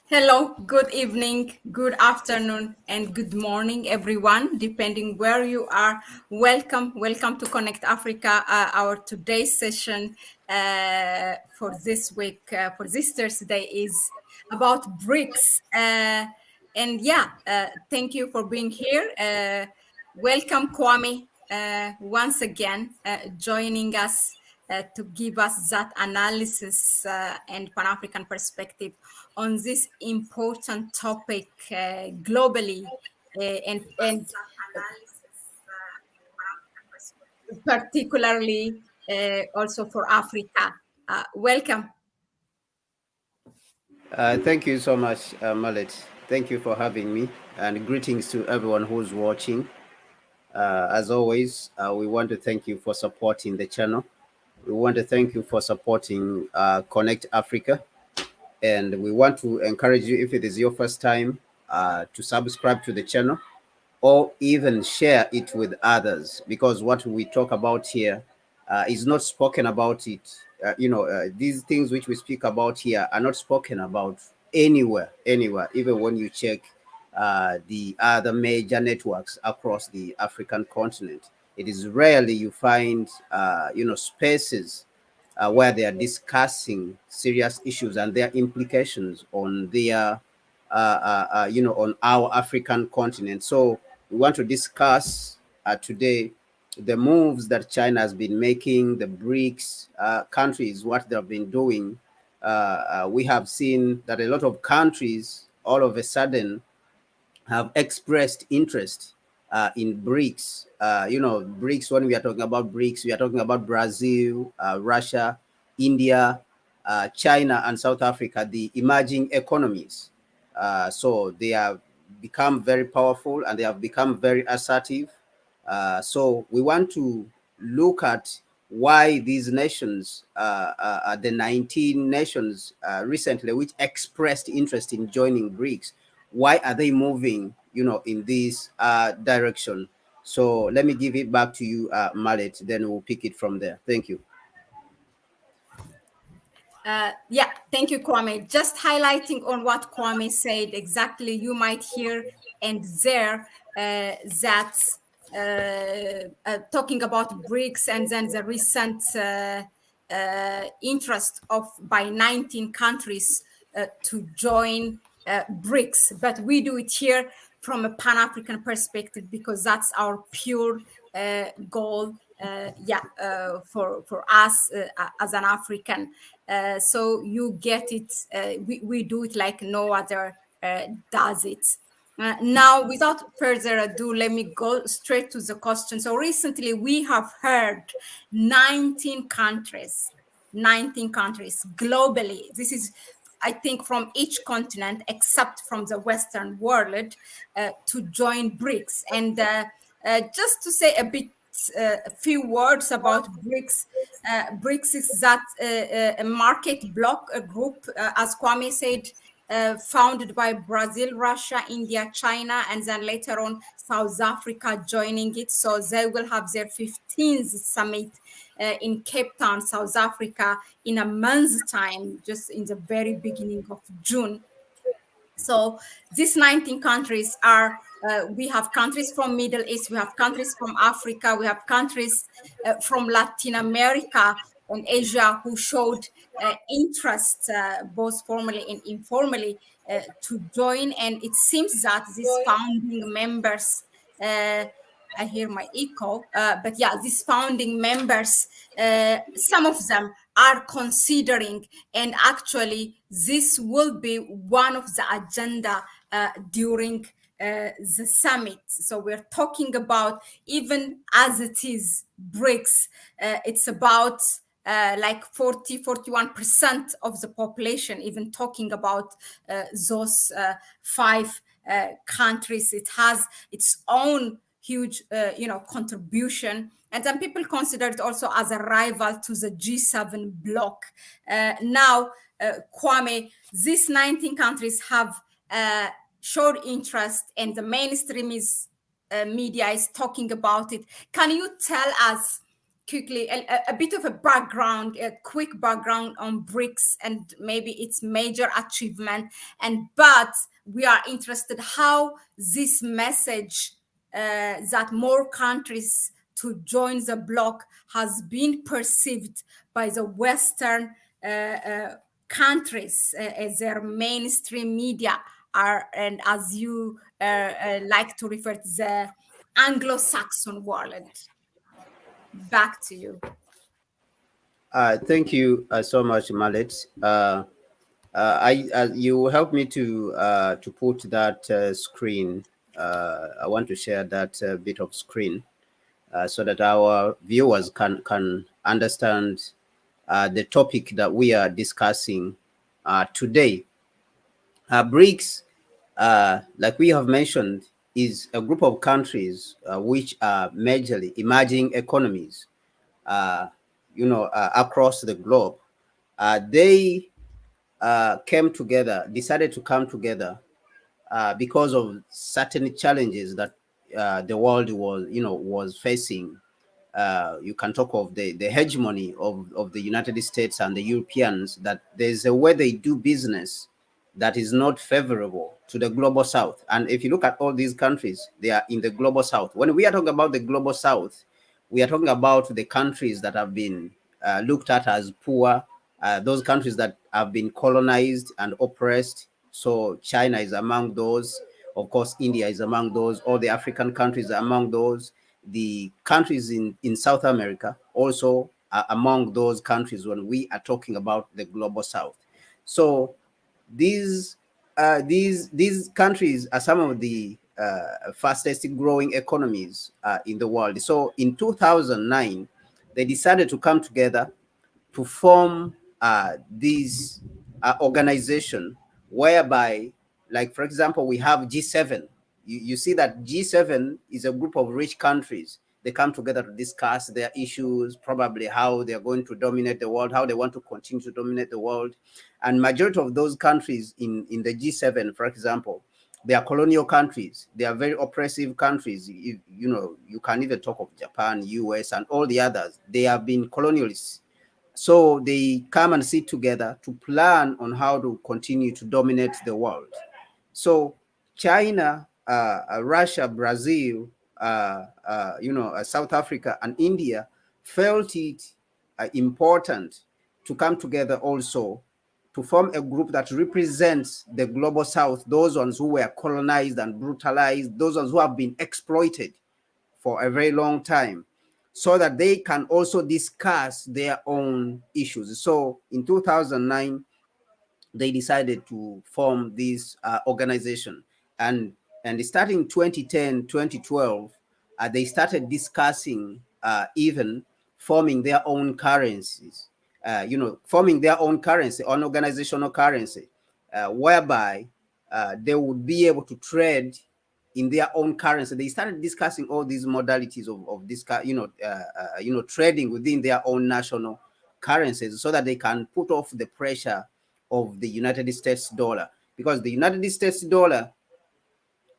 Hello, good evening, good afternoon, and good morning, everyone, depending where you are. Welcome to Connect Africa. Our today's session for this week, for this Thursday, is about BRICS. Thank you for being here. Welcome, Kwame, once again, joining us to give us that analysis and Pan-African perspective on this important topic globally and particularly also for Africa. Welcome. Thank you so much, Mahlet. Thank you for having me, and greetings to everyone who's watching. As always, we want to thank you for supporting the channel. We want to thank you for supporting Connect Africa, and we want to encourage you, if it is your first time, to subscribe to the channel or even share it with others, because what we talk about here is not spoken about it. These things which we speak about here are not spoken about anywhere. Even when you check the other major networks across the African continent, it is rarely you find spaces where they are discussing serious issues and their implications on their on our African continent. So we want to discuss today the moves that China has been making, the BRICS countries, what they've been doing. We have seen that a lot of countries all of a sudden have expressed interest in BRICS. BRICS, when we are talking about BRICS, we are talking about Brazil, Russia, India, China, and South Africa, the emerging economies. So they have become very powerful and they have become very assertive. So we want to look at why these nations, the 19 nations recently, which expressed interest in joining BRICS, why are they moving, in this direction? So let me give it back to you, Mahlet, then we'll pick it from there. Thank you. Thank you, Kwame. Just highlighting on what Kwame said exactly, you might hear and there that talking about BRICS and then the recent interest of by 19 countries to join BRICS, but we do it here from a Pan-African perspective because that's our pure goal. For us as an African, so you get it. We do it like no other does it. Now, without further ado, let me go straight to the question. So recently, we have heard 19 countries globally. This is, I think, from each continent except from the Western world to join BRICS. And just to say a few words about BRICS. BRICS is that a market bloc, a group, as Kwame said, founded by Brazil, Russia, India, China, and then later on South Africa joining it. So they will have their 15th summit in Cape Town, South Africa, in a month's time, just in the very beginning of June. So these 19 countries are, we have countries from Middle East, we have countries from Africa, we have countries from Latin America and Asia who showed interest, both formally and informally, to join. And it seems that these founding members, I hear my echo, but yeah, these founding members, some of them are considering, and actually this will be one of the agenda during the summit. So we're talking about, even as it is BRICS, it's about like 41% of the population, even talking about those five countries. It has its own huge contribution, and some people consider it also as a rival to the G7 bloc. Now, Kwame, these 19 countries have showed interest, and the mainstream media is talking about it. Can you tell us, quickly a bit of a background, a quick background on BRICS and maybe its major achievement. But we are interested how this message that more countries to join the bloc has been perceived by the Western countries as their mainstream media are, and as you like to refer to the Anglo-Saxon world. Back to you. Thank you so much, Mahlet. You helped me to put that screen. I want to share that bit of screen so that our viewers can understand the topic that we are discussing today. BRICS, like we have mentioned, is a group of countries which are majorly emerging economies, uh, across the globe. They came together, decided to come together because of certain challenges that the world was facing. You can talk of the hegemony of the United States and the Europeans, that there's a way they do business that is not favorable to the global south. And if you look at all these countries, they are in the global south. When we are talking about the global south, we are talking about the countries that have been looked at as poor, those countries that have been colonized and oppressed. So China is among those. Of course, India is among those. All the African countries are among those. The countries in South America also are among those countries when we are talking about the global south. So these these countries are some of the fastest growing economies in the world. So in 2009, they decided to come together to form this organization whereby, like, for example, we have G7. You see that G7 is a group of rich countries. They come together to discuss their issues, probably how they're going to dominate the world, how they want to continue to dominate the world. And majority of those countries in the G7, for example, they are colonial countries. They are very oppressive countries. You can even talk of Japan, US, and all the others. They have been colonialists, so they come and sit together to plan on how to continue to dominate the world. So China, Russia, Brazil, South Africa, and India felt it important to come together also to form a group that represents the global south, those ones who were colonized and brutalized, those ones who have been exploited for a very long time, so that they can also discuss their own issues. So in 2009, they decided to form this organization. And starting 2010, 2012, they started discussing even forming their own currencies, forming their own currency, an organizational currency, whereby they would be able to trade in their own currency. They started discussing all these modalities of this, trading within their own national currencies, so that they can put off the pressure of the United States dollar, because the United States dollar,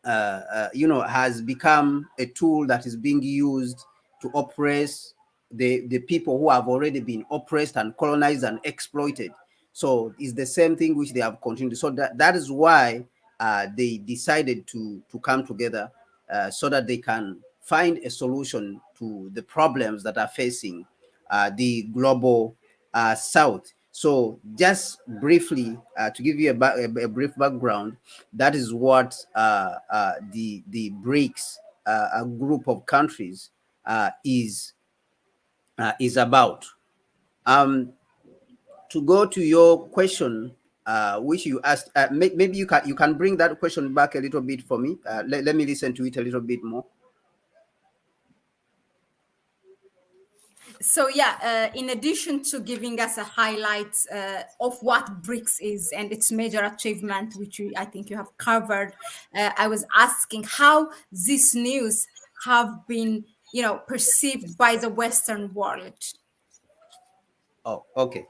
has become a tool that is being used to oppress the people who have already been oppressed and colonized and exploited. So it's the same thing which they have continued. So that is why they decided to come together, so that they can find a solution to the problems that are facing the global south. So just briefly, to give you a brief background, that is what the BRICS, a group of countries, is about. To go to your question, which you asked, maybe you can bring that question back a little bit for me. Let me listen to it a little bit more. So yeah, in addition to giving us a highlight of what BRICS is and its major achievement, which I think you have covered, I was asking how this news have been, perceived by the Western world. Oh, okay.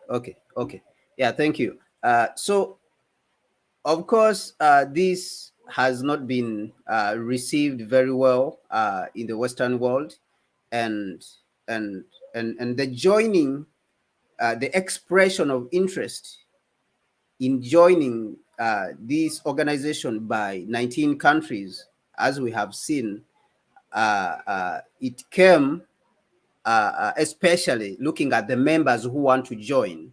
Yeah, thank you. So of course, this has not been received very well in the Western world, and and and the joining, the expression of interest in joining this organization by 19 countries, as we have seen, it came especially looking at the members who want to join.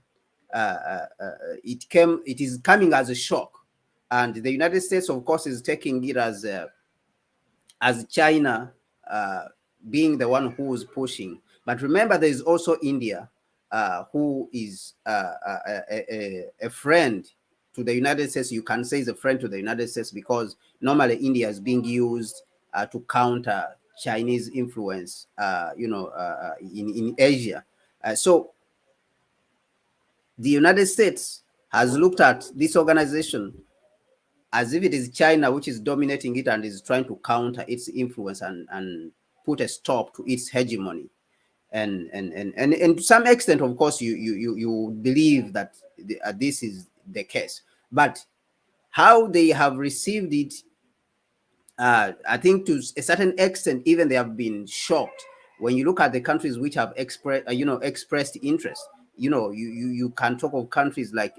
It is coming as a shock, and the United States, of course, is taking it as China being the one who is pushing. But remember, there is also India, who is a friend to the United States. You can say is a friend to the United States because normally India is being used to counter Chinese influence, in Asia. So the United States has looked at this organization as if it is China which is dominating it and is trying to counter its influence and put a stop to its hegemony. And to some extent, of course, you believe that this is the case. But how they have received it, I think to a certain extent, even they have been shocked when you look at the countries which have expressed interest. You can talk of countries like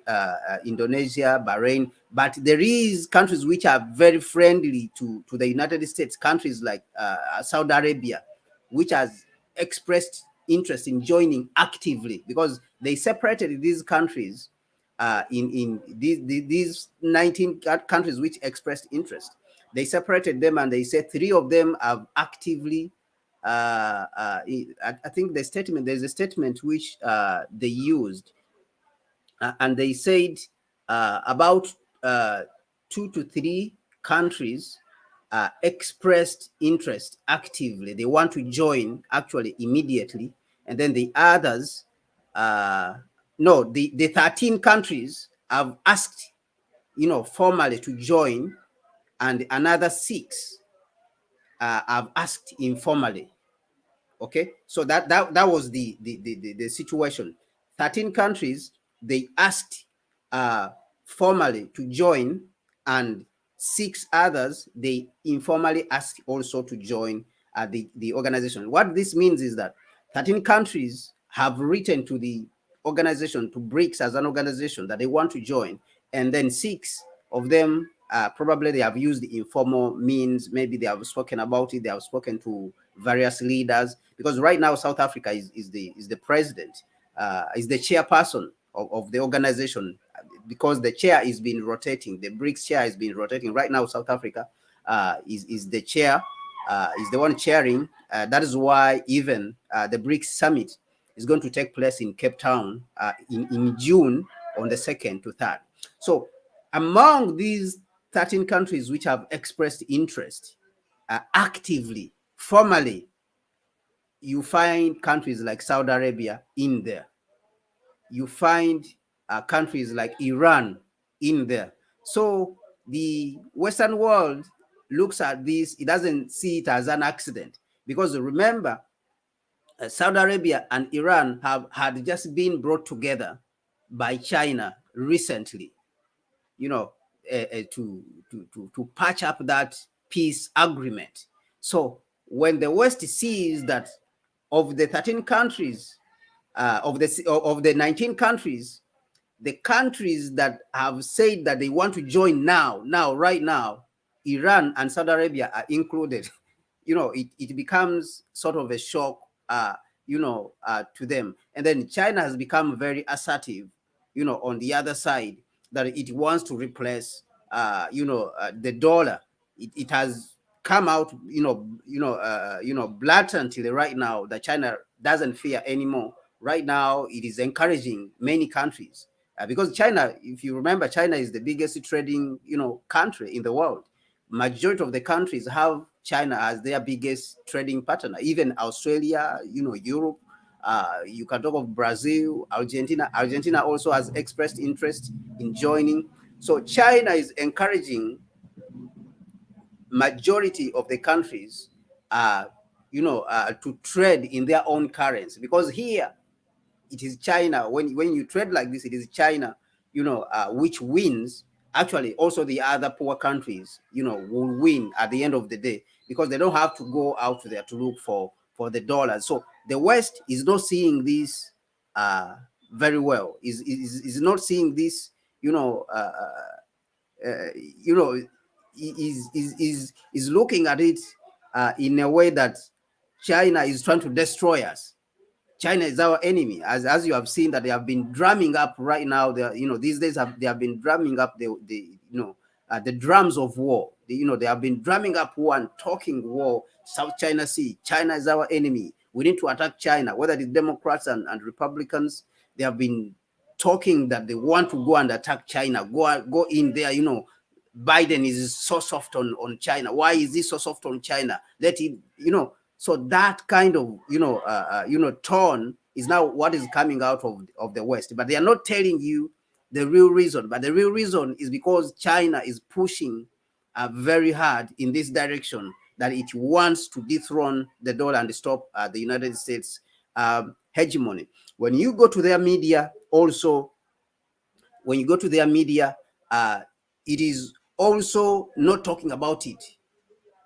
Indonesia, Bahrain, but there is countries which are very friendly to the United States. Countries like Saudi Arabia, which has expressed interest in joining actively because they separated these countries in these 19 countries which expressed interest. They separated them and they said 3 of them have actively I think there's a statement which they used, and they said about 2 to 3 countries expressed interest actively. They want to join actually immediately, and then the others, no, the 13 countries have asked, formally to join, and another 6 have asked informally. Okay, so that was the situation. 13 countries, they asked formally to join, and 6 others, they informally asked also to join the organization. What this means is that 13 countries have written to the organization, to Brics as an organization, that they want to join, and then 6 of them probably they have used the informal means. Maybe they have spoken about it, they have spoken to various leaders, because right now South Africa is the president, is the chairperson of the organization, because the chair is being rotating. The Brics chair is being rotating right now. South Africa is the chair, is the one chairing. That is why even the Brics summit is going to take place in Cape Town in June on the 2nd to 3rd. So among these 13 countries which have expressed interest actively, formally, you find countries like Saudi Arabia in there. You find countries like Iran in there. So the Western world looks at this, it doesn't see it as an accident, because remember, Saudi Arabia and Iran had just been brought together by China recently, to patch up that peace agreement. So when the West sees that of the 13 countries, of the 19 countries, the countries that have said that they want to join right now, Iran and Saudi Arabia are included. It becomes sort of a shock, to them. And then China has become very assertive, on the other side, that it wants to replace, the dollar. It has come out, blatantly right now that China doesn't fear anymore. Right now, it is encouraging many countries because China, if you remember, China is the biggest trading, country in the world. Majority of the countries have China as their biggest trading partner. Even Australia, Europe. You can talk of Brazil, Argentina. Argentina also has expressed interest in joining. So China is encouraging majority of the countries, to trade in their own currency, because here it is China. When you trade like this, it is China, which wins. Actually, also the other poor countries, will win at the end of the day, because they don't have to go out there to look for the dollars. So the West is not seeing this very well. Is not seeing this, you know, you know, is looking at it in a way that China is trying to destroy us. China is our enemy, as you have seen that they have been drumming up right now. These days they have been drumming up the drums of war. They have been drumming up war and talking war. South China Sea, China is our enemy. We need to attack China. Whether it's Democrats and Republicans, they have been talking that they want to go and attack China. Go in there. Biden is so soft on China. Why is he so soft on China? Let him. So that kind of tone is now what is coming out of the West. But they are not telling you the real reason. But the real reason is because China is pushing very hard in this direction, that it wants to dethrone the dollar and stop the United States hegemony. When you go to their media, also, when you go to their media, it is also not talking about it.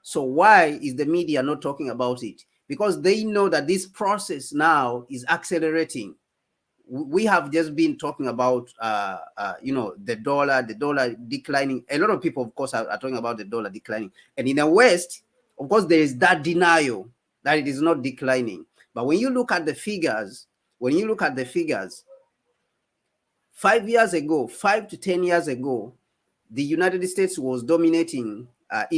So why is the media not talking about it? Because they know that this process now is accelerating. We have just been talking about the dollar declining. A lot of people, of course, are talking about the dollar declining. And in the West, of course, there is that denial that it is not declining. But when you look at the figures, 5 to 10 years ago, the United States was dominating. A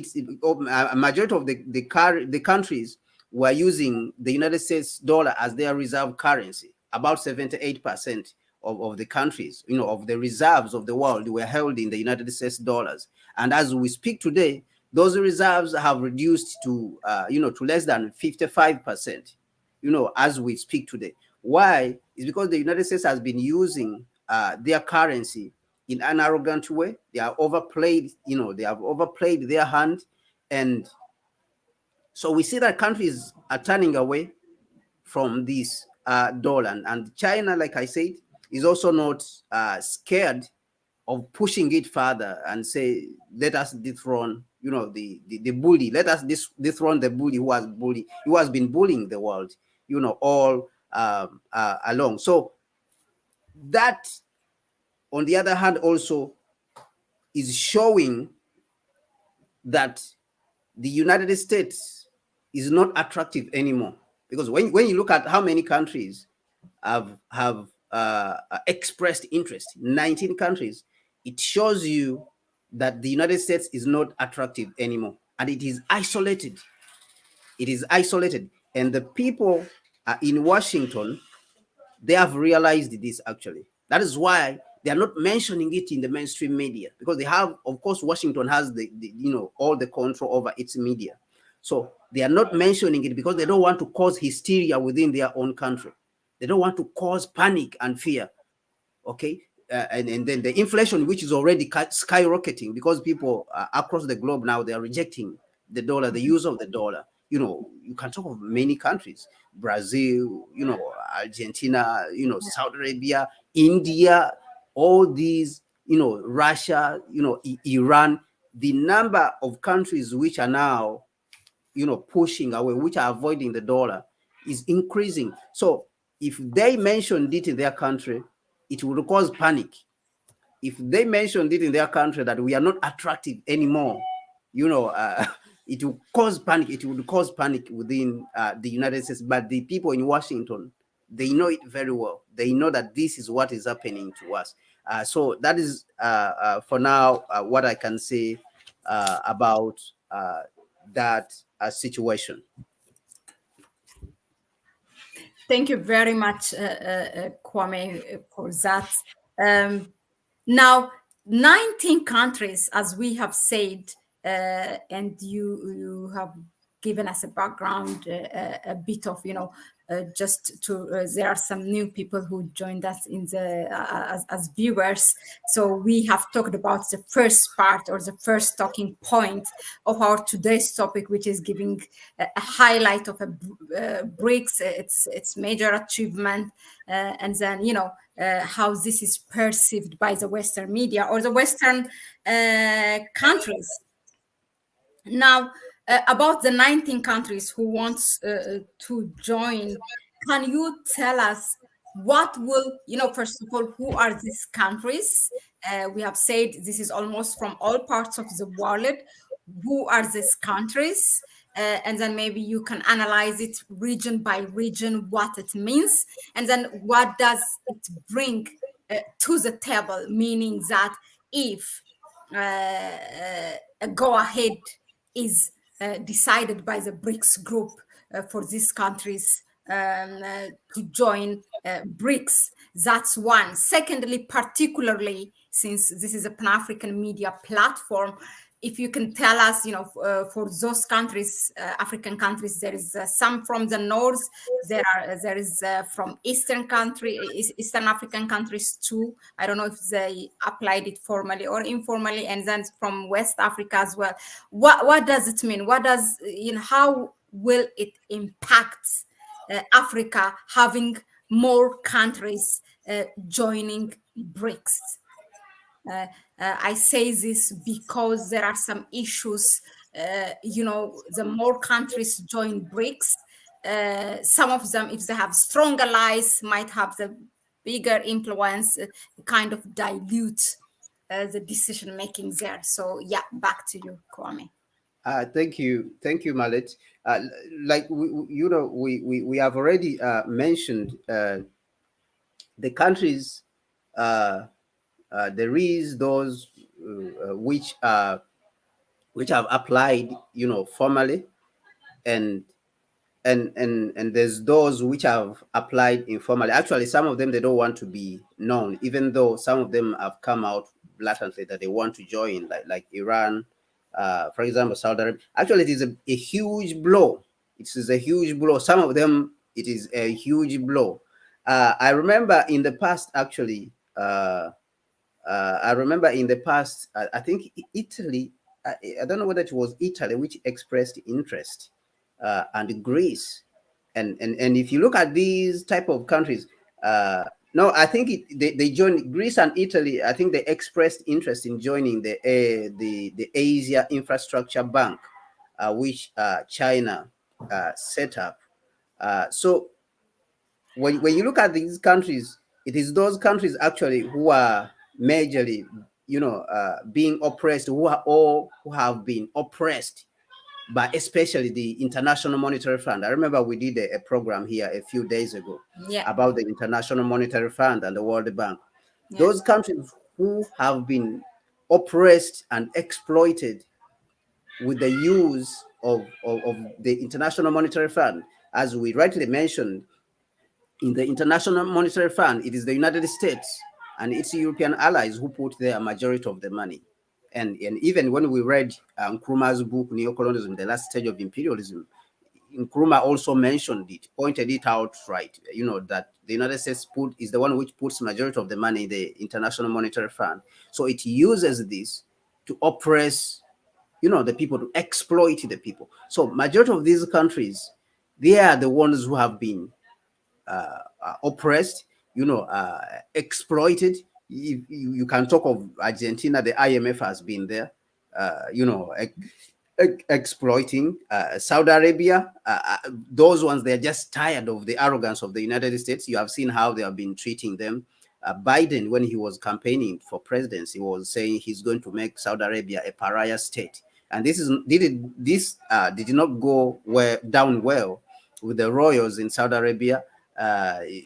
majority of the countries were using the United States dollar as their reserve currency. About 78% of the countries, of the reserves of the world, were held in the United States dollars. And as we speak today, those reserves have reduced to less than 55%. As we speak today. Why? It's because the United States has been using their currency in an arrogant way. They have overplayed their hand. And so we see that countries are turning away from this dollar. And China, like I said, is also not scared of pushing it further and say, let us dethrone, the bully. Let us dethrone the bully who has been bullying the world, all along. So that, on the other hand, also is showing that the United States is not attractive anymore. Because when you look at how many countries have expressed interest, 19 countries, it shows you that the United States is not attractive anymore, and it is isolated. It is isolated, and the people in Washington, they have realized this actually. That is why they are not mentioning it in the mainstream media, because they have, of course, Washington has the all the control over its media. So they are not mentioning it because they don't want to cause hysteria within their own country. They don't want to cause panic and fear. Okay. And then the inflation, which is already skyrocketing, because people across the globe now, they are rejecting the dollar, the use of the dollar. You can talk of many countries: Brazil, Argentina, Saudi Arabia, India, all these, Russia, Iran. The number of countries which are now, pushing away, which are avoiding the dollar, is increasing. So if they mentioned it in their country, it will cause panic. If they mentioned it in their country that we are not attractive anymore, it will cause panic. It would cause panic within the United States. But the people in Washington, they know it very well. They know that this is what is happening to us. So that is, for now, what I can say about that situation. Thank you very much, Kwame, for that. Now, 19 countries, as we have said, and you have given us a background, a bit of, just to, there are some new people who joined us in the as viewers. So we have talked about the first part, or the first talking point of our today's topic, which is giving a highlight of a Brics, its major achievement, and then how this is perceived by the Western media or the Western countries. Now, about the 19 countries who wants to join can you tell us what will, first of all, who are these countries? We have said this is almost from all parts of the world. Who are these countries? And then maybe you can analyze it region by region, what it means, and then what does it bring to the table, meaning that if a go ahead is decided by the BRICS group for these countries to join BRICS. That's one. Secondly, particularly since this is a Pan African media platform, if you can tell us, for those countries, African countries, there is some from the north, there is from Eastern African countries too. I don't know if they applied it formally or informally, and then from West Africa as well. What does it mean? What does, how will it impact Africa having more countries joining BRICS? I say this because there are some issues. The more countries join BRICS, some of them, if they have strong allies, might have the bigger influence, kind of dilute the decision making there. So, yeah, back to you, Kwame. Thank you, Mahlet. Like we have already mentioned the countries. Uh, there is those which have applied, formally, and and there's those which have applied informally. Actually, some of them, they don't want to be known, even though some of them have come out blatantly that they want to join, like Iran, for example, Saudi Arabia. Actually, it is a huge blow. It is a huge blow. Some of them, it is a huge blow. I remember in the past, actually. I remember in the past, I think Italy, I don't know whether it was Italy which expressed interest, and Greece. And if you look at these type of countries, no, I think they joined Greece and Italy. I think they expressed interest in joining the Asia Infrastructure Bank, which China set up. So when you look at these countries, it is those countries actually who are majorly, being oppressed, who have been oppressed by especially the International Monetary Fund. I remember we did a program here a few days ago Yeah, about the International Monetary Fund and the World Bank. yeah, Those countries who have been oppressed and exploited with the use of the International Monetary Fund, as we rightly mentioned, in the International Monetary Fund, it is the United States and its European allies who put their majority of the money. And even when we read Nkrumah's book, Neocolonialism, The Last Stage of Imperialism, Nkrumah also mentioned it, pointed it out, right? That the United States is the one which puts majority of the money in the International Monetary Fund. So it uses this to oppress, the people, to exploit the people. So majority of these countries, they are the ones who have been oppressed, exploited. You can talk of Argentina. The IMF has been there, exploiting Saudi Arabia. Those ones, they're just tired of the arrogance of the United States. You have seen how they have been treating them. Biden, when he was campaigning for presidency, was saying he's going to make Saudi Arabia a pariah state. And this did not go down well with the royals in Saudi Arabia.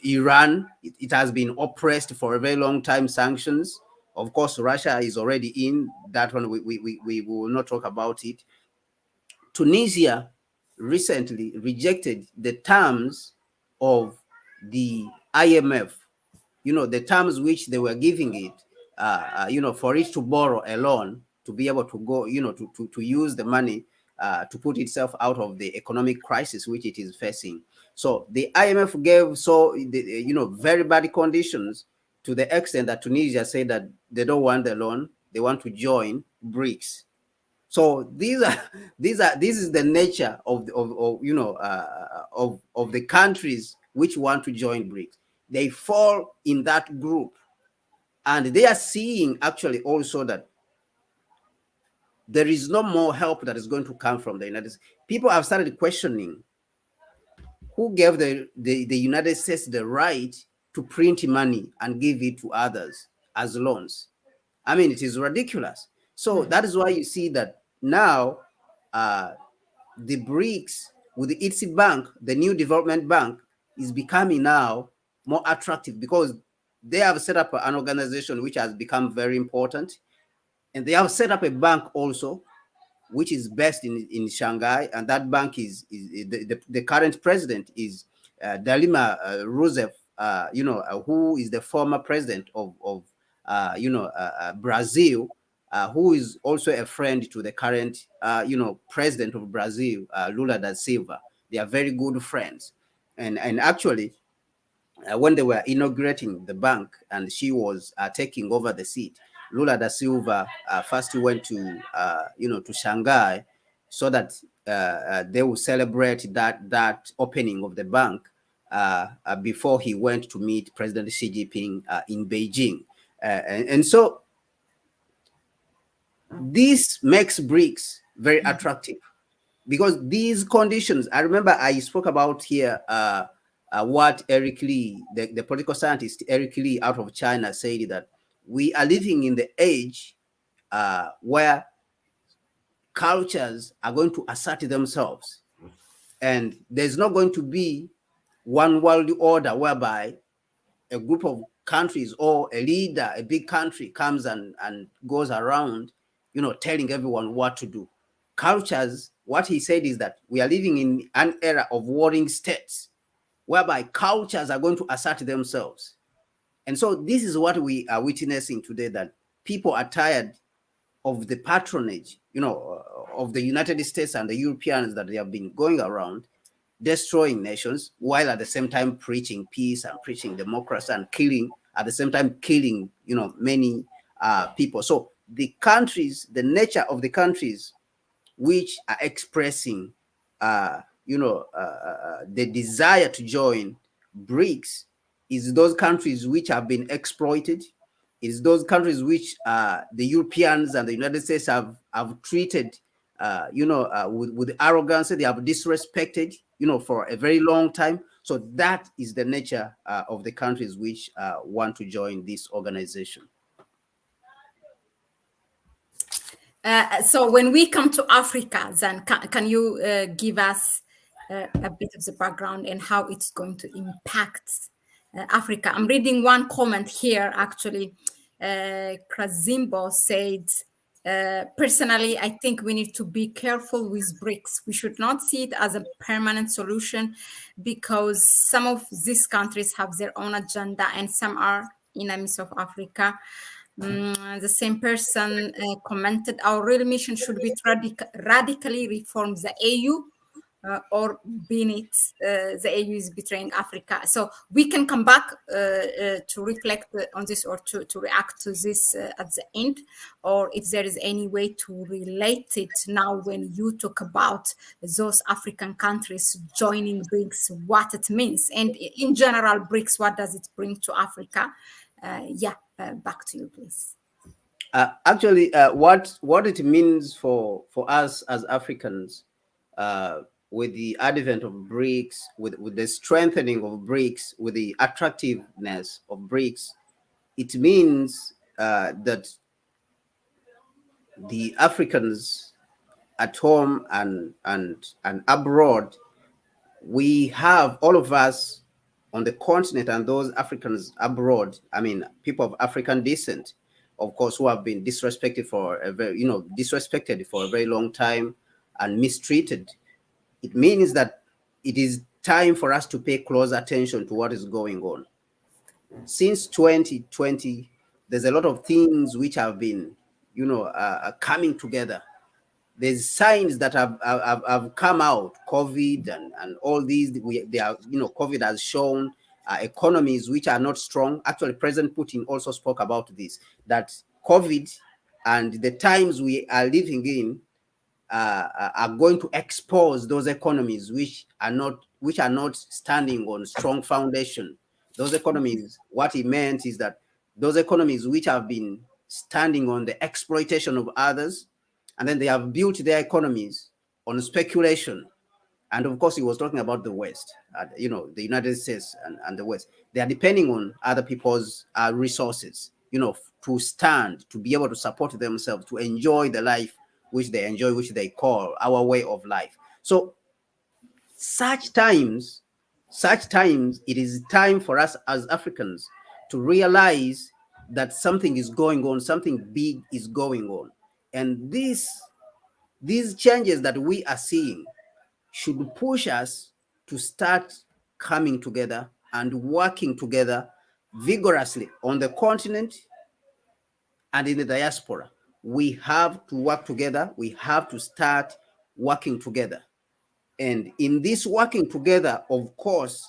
Iran, it has been oppressed for a very long time, sanctions. Of course, Russia is already in that one. We will not talk about it. Tunisia recently rejected the terms of the IMF, the terms which they were giving it, for it to borrow a loan to be able to go, to use the money to put itself out of the economic crisis which it is facing. So the IMF gave very bad conditions, to the extent that Tunisia said that they don't want the loan, they want to join BRICS. So this is the nature of the countries which want to join BRICS. They fall in that group, and they are seeing actually also that there is no more help that is going to come from the United States. People have started questioning who gave the United States the right to print money and give it to others as loans? I mean, it is ridiculous. So that is why you see that now uh, the Brics with the ITSI Bank, the new development bank, is becoming now more attractive because they have set up an organization which has become very important. And they have set up a bank also, which is based in Shanghai. And that bank is the current president is Dalima Rousseff, who is the former president of Brazil, who is also a friend to the current, president of Brazil, Lula da Silva. They are very good friends. And actually, when they were inaugurating the bank and she was taking over the seat, Lula da Silva first went to Shanghai so that they will celebrate that opening of the bank before he went to meet President Xi Jinping in Beijing. And so this makes BRICS very attractive because these conditions, I remember I spoke about here what Eric Lee, the political scientist Eric Lee out of China, said that we are living in the age where cultures are going to assert themselves. And there's not going to be one world order whereby a group of countries or a leader, a big country comes and goes around, telling everyone what to do. Cultures, what he said is that we are living in an era of warring states whereby cultures are going to assert themselves. And so this is what we are witnessing today, that people are tired of the patronage, of the United States and the Europeans that they have been going around destroying nations while at the same time preaching peace and preaching democracy and killing, at the same time killing, many people. So the countries, the nature of the countries which are expressing, the desire to join BRICS is those countries which have been exploited, is those countries which the Europeans and the United States have treated, with arrogance. They have disrespected, for a very long time. So that is the nature of the countries which want to join this organization. So when we come to Africa, then can you give us a bit of the background and how it's going to impact Africa? I'm reading one comment here, actually. Krazimbo said, personally, I think we need to be careful with BRICS. We should not see it as a permanent solution because some of these countries have their own agenda and some are enemies of Africa. The same person commented, our real mission should be to radically reform the AU or beneath the AU is betraying Africa. So we can come back to reflect on this or to react to this at the end, or if there is any way to relate it now when you talk about those African countries joining BRICS, what it means. And in general, BRICS, what does it bring to Africa? Back to you, please. Actually, what it means for us as Africans, with the advent of BRICS, with the strengthening of BRICS, with the attractiveness of BRICS, it means that the Africans at home and abroad, we have, all of us on the continent and those Africans abroad, I mean, people of African descent, of course, who have been disrespected for a very long time and mistreated. It means that it is time for us to pay close attention to what is going on. Since 2020, there's a lot of things which have been, coming together. There's signs that have come out, COVID and all these. COVID has shown economies which are not strong. Actually, President Putin also spoke about this, that COVID and the times we are living in are going to expose those economies which are not standing on strong foundation. Those economies, what he meant is that those economies which have been standing on the exploitation of others, and then they have built their economies on speculation. And of course, he was talking about the West, the United States and the West. They are depending on other people's resources, to stand, to be able to support themselves, to enjoy the life which they enjoy, which they call our way of life. So such times, it is time for us as Africans to realize that something is going on, something big is going on. And these changes that we are seeing should push us to start coming together and working together vigorously on the continent and in the diaspora. We have to work together. We have to start working together. And in this working together, of course,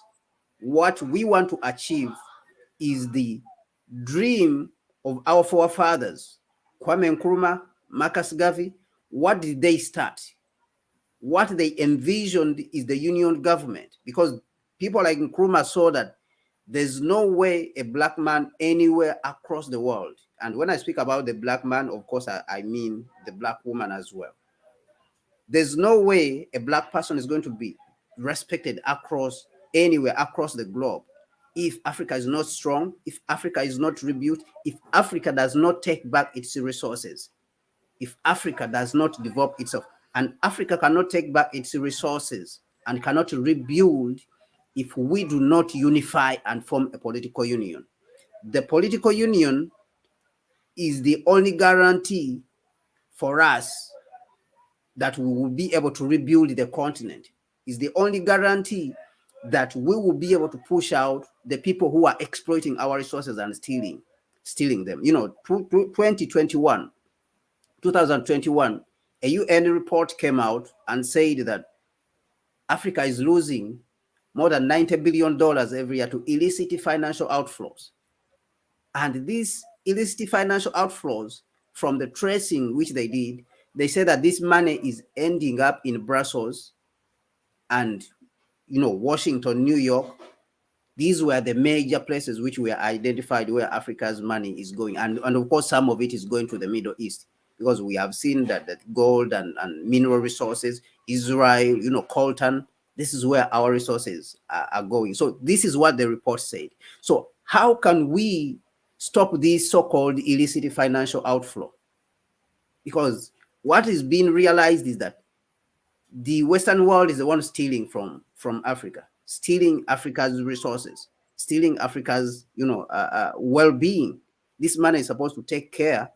what we want to achieve is the dream of our forefathers, Kwame Nkrumah, Marcus Garvey. What did they start? What they envisioned is the union government, because people like Nkrumah saw that there's no way a black man anywhere across the world. And when I speak about the black man, of course, I mean the black woman as well. There's no way a black person is going to be respected anywhere across the globe if Africa is not strong, if Africa is not rebuilt, if Africa does not take back its resources, if Africa does not develop itself. And Africa cannot take back its resources and cannot rebuild if we do not unify and form a political union. The political union is the only guarantee for us that we will be able to rebuild the continent. Is the only guarantee that we will be able to push out the people who are exploiting our resources and stealing them. 2021, a UN report came out and said that Africa is losing more than $90 billion every year to illicit financial outflows. And these illicit financial outflows, from the tracing which they did, they said that this money is ending up in Brussels and, Washington, New York. These were the major places which were identified where Africa's money is going. And of course, some of it is going to the Middle East, because we have seen that gold and mineral resources, Israel, coltan, this is where our resources are going. So this is what the report said. So how can we stop this so-called illicit financial outflow? Because what is being realized is that the Western world is the one stealing from Africa, stealing Africa's resources, stealing Africa's, well-being. This money is supposed to take care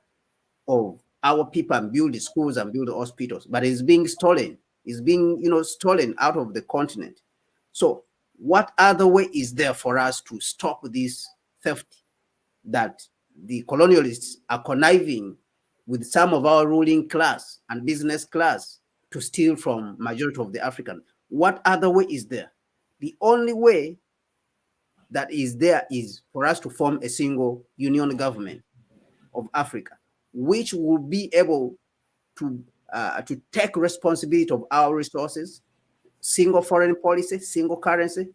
of our people and build the schools and build the hospitals, but it's being stolen. It's being, stolen out of the continent. So what other way is there for us to stop this theft that the colonialists are conniving with some of our ruling class and business class to steal from majority of the African? What other way is there? The only way that is there is for us to form a single union government of Africa, which will be able to take responsibility of our resources, single foreign policy, single currency,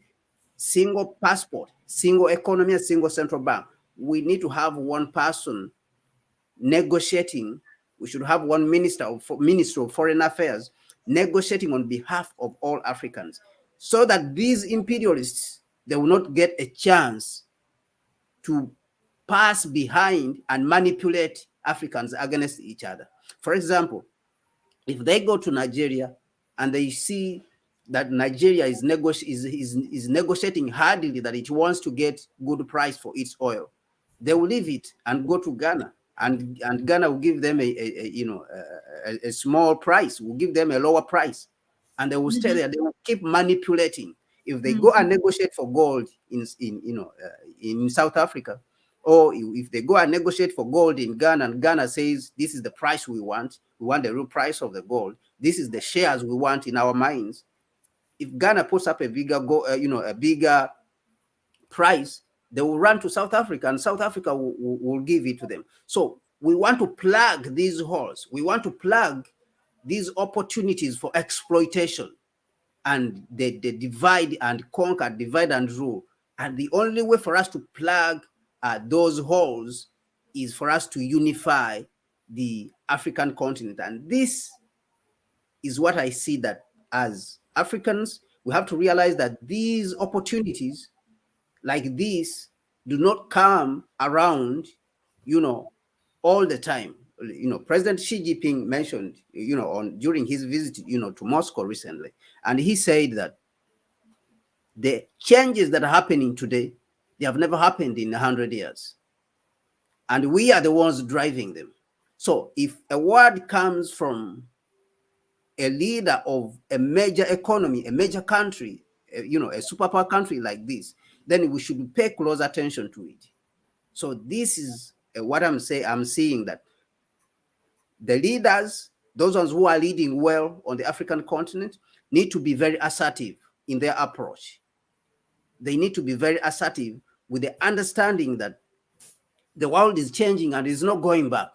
single passport, single economy, and single central bank. We need to have one person negotiating. We should have one minister of foreign affairs negotiating on behalf of all Africans, so that these imperialists, they will not get a chance to pass behind and manipulate Africans against each other. For example, if they go to Nigeria and they see that Nigeria is negotiating hardly, that it wants to get good price for its oil, they will leave it and go to Ghana, and Ghana will give them a small price, will give them a lower price, and they will stay there. They will keep manipulating. If they go and negotiate for gold in South Africa, or if they go and negotiate for gold in Ghana, and Ghana says this is the price we want the real price of the gold, this is the shares we want in our mines. If Ghana puts up a bigger price, they will run to South Africa, and South Africa will give it to them. So we want to plug these holes. We want to plug these opportunities for exploitation, and they divide and conquer, divide and rule. And the only way for us to plug those holes is for us to unify the African continent. And this is what I see that as Africans, we have to realize that these opportunities like this do not come around, you know, all the time. You know, President Xi Jinping mentioned, you know, on during his visit, you know, to Moscow recently, and he said that the changes that are happening today, they have never happened in 100 years, and we are the ones driving them. So if a word comes from a leader of a major economy, a major country, you know, a superpower country like this, then we should pay close attention to it. So this is what I'm saying. I'm seeing that the leaders, those ones who are leading well on the African continent, need to be very assertive in their approach. They need to be very assertive with the understanding that the world is changing and is not going back.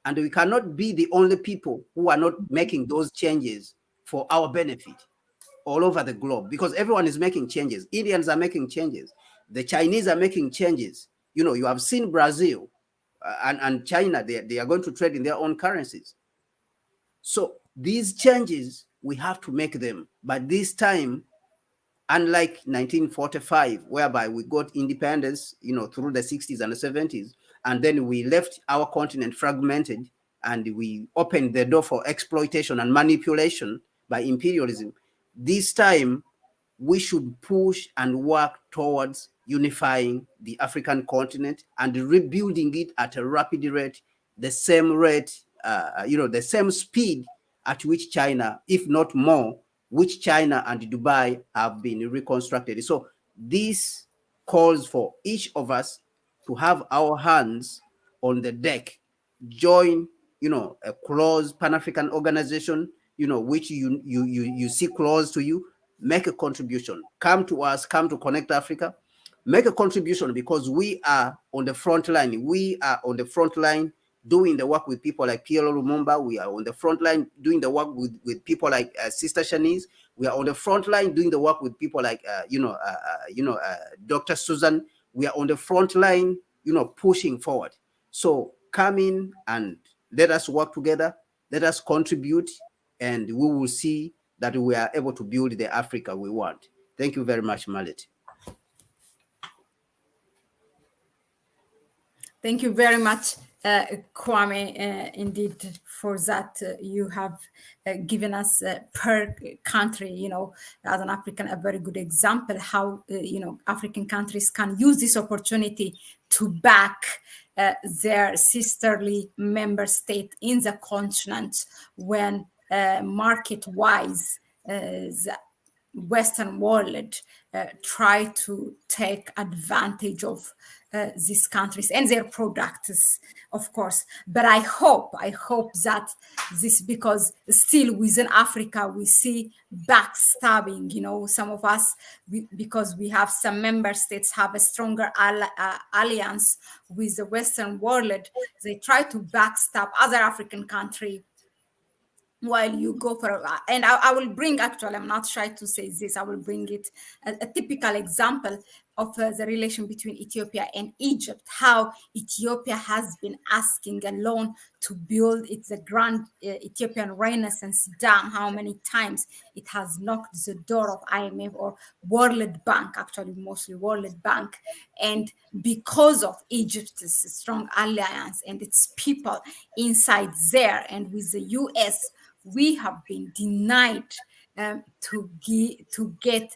And we cannot be the only people who are not making those changes for our benefit all over the globe, because everyone is making changes. Indians are making changes. The Chinese are making changes. You know, you have seen Brazil and China, they are going to trade in their own currencies. So these changes, we have to make them. But this time, unlike 1945, whereby we got independence, you know, through the 60s and the 70s, and then we left our continent fragmented, and we opened the door for exploitation and manipulation by imperialism. This time, we should push and work towards unifying the African continent and rebuilding it at a rapid rate, the same rate, you know, the same speed at which China, if not more, which China and Dubai have been reconstructed. So this calls for each of us to have our hands on the deck, join, you know, a close Pan-African organization, you know, which you see close to you, make a contribution. Come to us, come to Connect Africa, make a contribution, because we are on the front line. We are on the front line doing the work with people like PLO Lumumba. We are on the front line doing the work with people like Sister Shanice. We are on the front line doing the work with people like, Dr. Susan. We are on the front line, you know, pushing forward. So come in and let us work together. Let us contribute, and we will see that we are able to build the Africa we want. Thank you very much, Mahlet. Thank you very much, Kwame, indeed, for that. You have given us per country, you know, as an African, a very good example how, you know, African countries can use this opportunity to back their sisterly member state in the continent when market-wise, the Western world try to take advantage of these countries and their products, of course. But I hope that this, because still within Africa we see backstabbing. You know, some of us, because we have some member states have a stronger alliance with the Western world, they try to backstab other African countries while you go for, and I will bring, actually, I'm not shy to say this, I will bring it a typical example of the relation between Ethiopia and Egypt, how Ethiopia has been asking a loan to build its grand Ethiopian Renaissance Dam, how many times it has knocked the door of IMF or World Bank, actually mostly World Bank. And because of Egypt's strong alliance and its people inside there, and with the US, we have been denied to get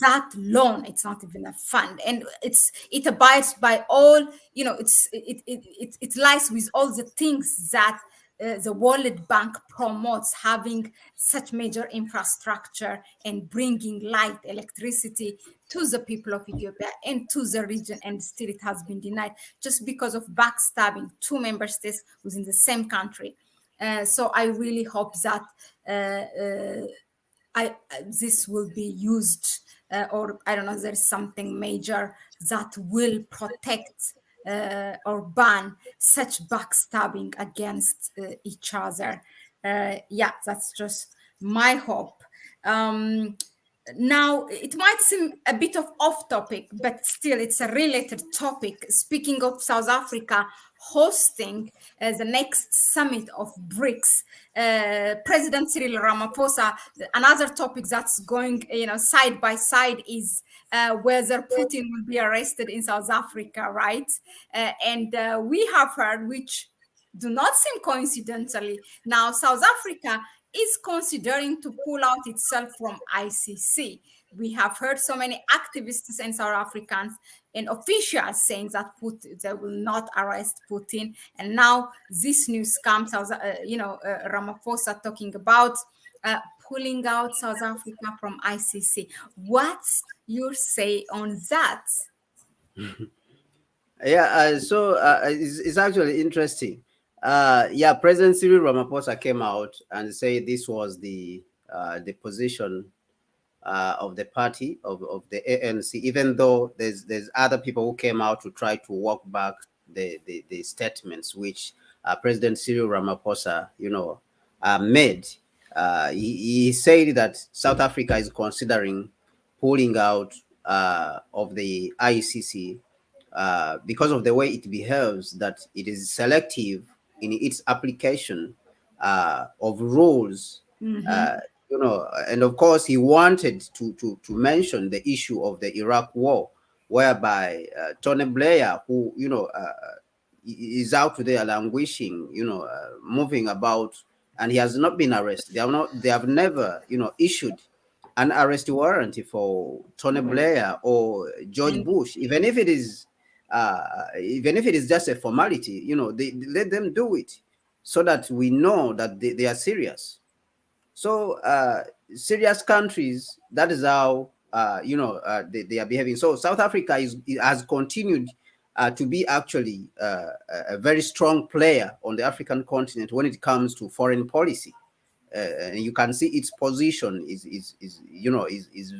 that loan. It's not even a fund, and it abides by all, you know, it lies with all the things that the World Bank promotes, having such major infrastructure and bringing light, electricity to the people of Ethiopia and to the region, and still it has been denied just because of backstabbing two member states within the same country. So I really hope that this will be used, or I don't know, there's something major that will protect or ban such backstabbing against each other. Yeah, that's just my hope. Now, it might seem a bit of off topic, but still it's a related topic. Speaking of South Africa hosting the next summit of BRICS, President Cyril Ramaphosa, another topic that's going, side by side is whether Putin will be arrested in South Africa, right? And we have heard, which do not seem coincidentally, now South Africa is considering to pull out itself from ICC. We have heard so many activists and South Africans and officials saying that they will not arrest Putin. And now this news comes, Ramaphosa talking about pulling out South Africa from ICC. What's your say on that? Yeah, it's actually interesting. Yeah, President Cyril Ramaphosa came out and said this was the position of the party of the ANC, even though there's other people who came out to try to walk back the statements which President Cyril Ramaphosa, made. He said that South Africa is considering pulling out of the ICC because of the way it behaves, that it is selective in its application of rules. Mm-hmm. And of course, he wanted to mention the issue of the Iraq War, whereby Tony Blair, who is out there languishing, moving about, and he has not been arrested. They have never, issued an arrest warrant for Tony Blair or George And Bush, even if it is just a formality. They let them do it so that we know that they are serious. So serious countries, that is how they are behaving. So South Africa has continued to be actually a very strong player on the African continent when it comes to foreign policy. And you can see its position is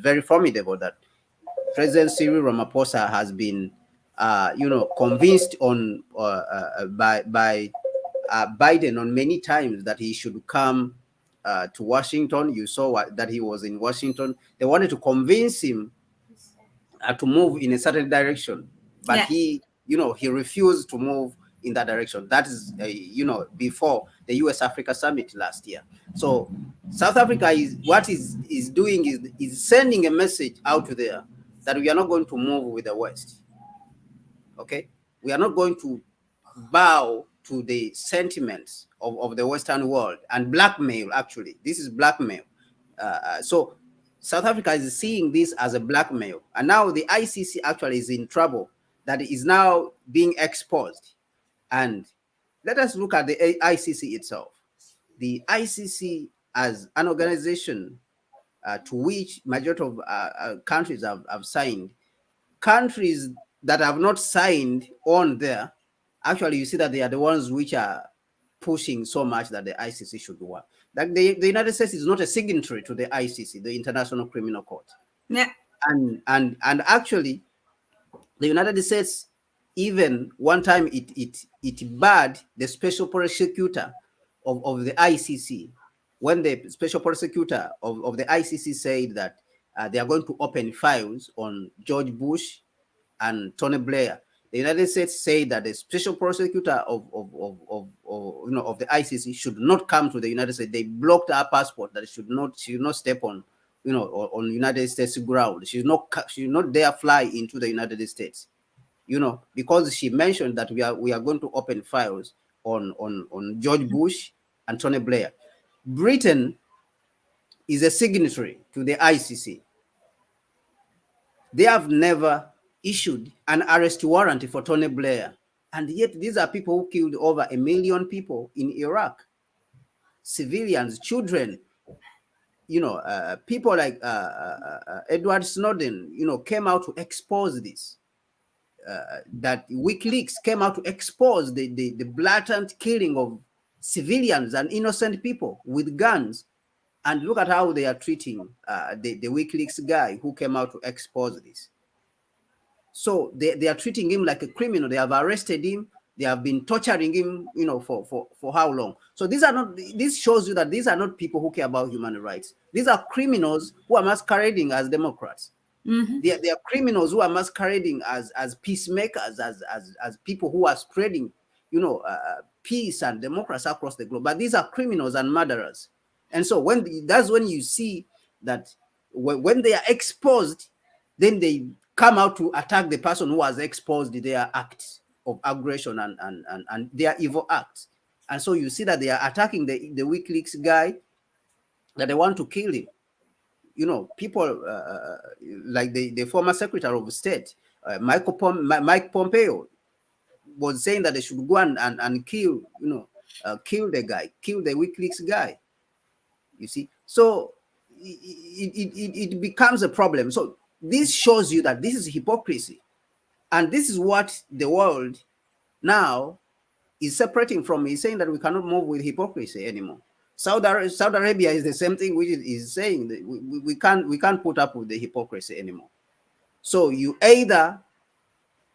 very formidable. That President Cyril Ramaphosa has been convinced on by Biden on many times that he should come to Washington. You saw that he was in Washington. They wanted to convince him to move in a certain direction, but yeah, he refused to move in that direction. That is, before the U.S. Africa summit last year. So South Africa is doing is sending a message out there that we are not going to move with the West. Okay, we are not going to bow to the sentiments of the Western world and blackmail. Actually, this is blackmail. So South Africa is seeing this as a blackmail, and now the ICC actually is in trouble. That is now being exposed. And let us look at the ICC itself. The ICC as an organization to which majority of countries have signed. Countries that have not signed on there, actually, you see that they are the ones which are pushing so much that the ICC should work. Like the United States is not a signatory to the ICC, the International Criminal Court, yeah, and actually, the United States, even one time it barred the special prosecutor of the ICC, when the special prosecutor of the ICC said that they are going to open files on George Bush and Tony Blair. The United States said that the special prosecutor of the ICC should not come to the United States. They blocked our passport, that she should not step on on United States ground. She should not dare fly into the United States. Because she mentioned that we are going to open files on George Bush and Tony Blair. Britain is a signatory to the ICC. They have never issued an arrest warrant for Tony Blair. And yet these are people who killed over 1 million people in Iraq. Civilians, children, people like Edward Snowden, came out to expose this. That WikiLeaks came out to expose the blatant killing of civilians and innocent people with guns. And look at how they are treating the WikiLeaks guy who came out to expose this. So they are treating him like a criminal. They have arrested him They have been torturing him, for how long? So this shows you that these are not people who care about human rights. These are criminals who are masquerading as Democrats. They are criminals who are masquerading as peacemakers, as people who are spreading, peace and democracy across the globe. But these are criminals and murderers. And so that's when you see that when they are exposed, then they come out to attack the person who has exposed their acts of aggression and their evil acts. And so you see that they are attacking the WikiLeaks guy, that they want to kill him. People like the former Secretary of State, Mike Pompeo, was saying that they should go and kill, kill the guy, kill the WikiLeaks guy. You see, so it becomes a problem. So this shows you that this is hypocrisy, and this is what the world now is separating from. Is saying that we cannot move with hypocrisy anymore. Saudi Arabia is the same thing, which is saying that we can't put up with the hypocrisy anymore. So you either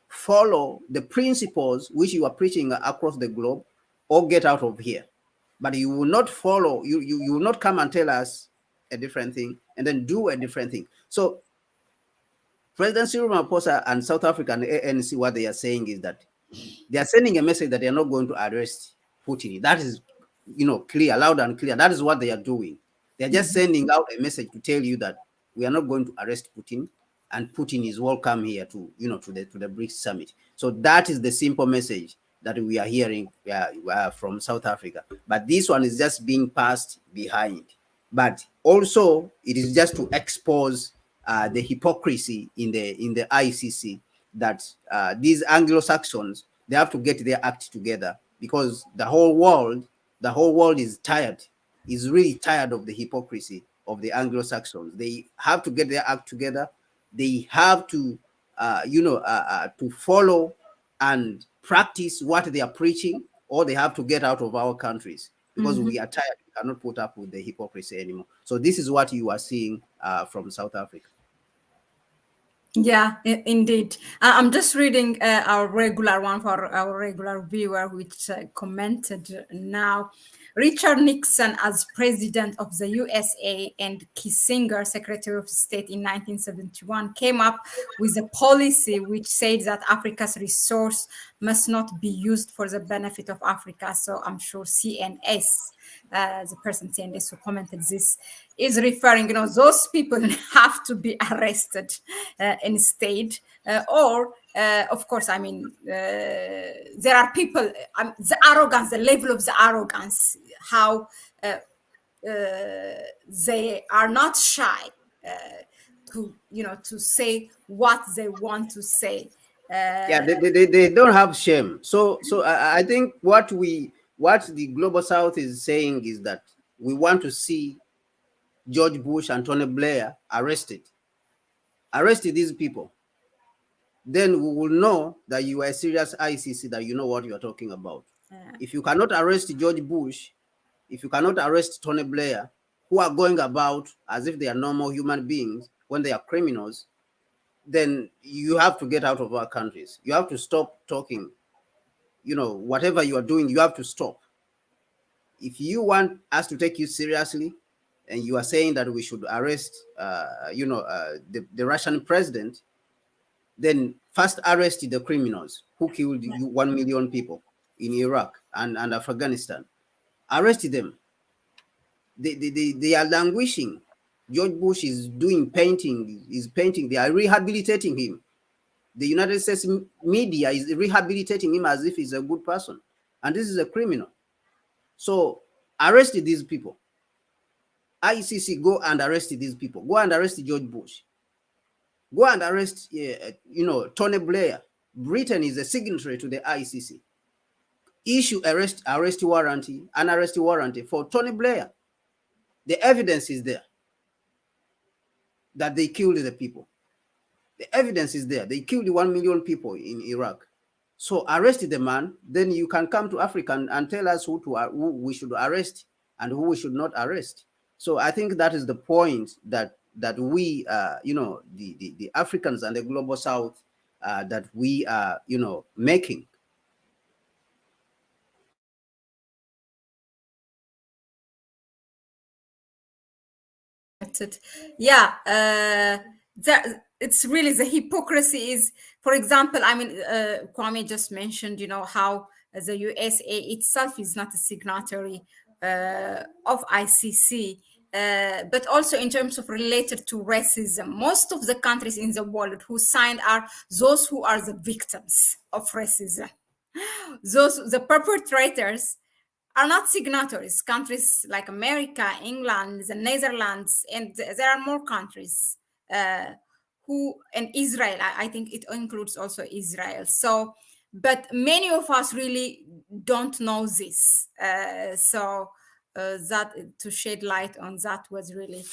follow the principles which you are preaching across the globe, or get out of here. But you will not follow, you will not come and tell us a different thing and then do a different thing. So President Cyril Ramaphosa and South African ANC, what they are saying is that they are sending a message that they are not going to arrest Putin. That is, clear, loud and clear. That is what they are doing. They are just sending out a message to tell you that we are not going to arrest Putin, and Putin is welcome here to the Brics summit. So that is the simple message that we are hearing from South Africa. But this one is just being passed behind. But also, it is just to expose the hypocrisy in the ICC, that these Anglo-Saxons, they have to get their act together, because the whole world is tired, is really tired of the hypocrisy of the Anglo-Saxons. They have to get their act together. They have to, to follow and practice what they are preaching, or they have to get out of our countries, because we are tired. We cannot put up with the hypocrisy anymore. So this is what you are seeing from South Africa. Yeah, indeed. I'm just reading our regular one for our regular viewer, which commented now. Richard Nixon, as president of the USA, and Kissinger, Secretary of State in 1971, came up with a policy which said that Africa's resource must not be used for the benefit of Africa. So I'm sure CNS, the person saying this who commented this, is referring, those people have to be arrested instead. Or, of course, I mean, there are people, the arrogance, the level of the arrogance, how they are not shy to say what they want to say. Yeah, they don't have shame. So I think what the Global South is saying is that we want to see George Bush and Tony Blair arrested these people. Then we will know that you are a serious ICC, that you know what you are talking about. If you cannot arrest George Bush, if you cannot arrest Tony Blair, who are going about as if they are normal human beings when they are criminals, then you have to get out of our countries. You have to stop talking. Whatever you are doing, you have to stop. If you want us to take you seriously, and you are saying that we should arrest, the Russian president, then first arrest the criminals who killed 1 million people in Iraq and Afghanistan. Arrest them. They are languishing. George Bush is doing painting. They are rehabilitating him. The United States media is rehabilitating him as if he's a good person, and this is a criminal. So arrest these people. ICC, go and arrest these people. Go and arrest George Bush. Go and arrest, Tony Blair. Britain is a signatory to the ICC. Issue an arrest warrant for Tony Blair. The evidence is there that they killed the people. The evidence is there. They killed 1 million people in Iraq. So arrest the man, then you can come to Africa and tell us who we should arrest and who we should not arrest. So I think that is the point that we, the Africans and the Global South, that we are, making. muted. Yeah, it's really the hypocrisy is, for example, I mean, Kwame just mentioned, how the USA itself is not a signatory of ICC. But also in terms of related to racism, most of the countries in the world who signed are those who are the victims of racism. Those the perpetrators are not signatories. Countries like America, England, the Netherlands, and there are more countries and Israel. I think it includes also Israel. So, but many of us really don't know this. That to shed light on that was really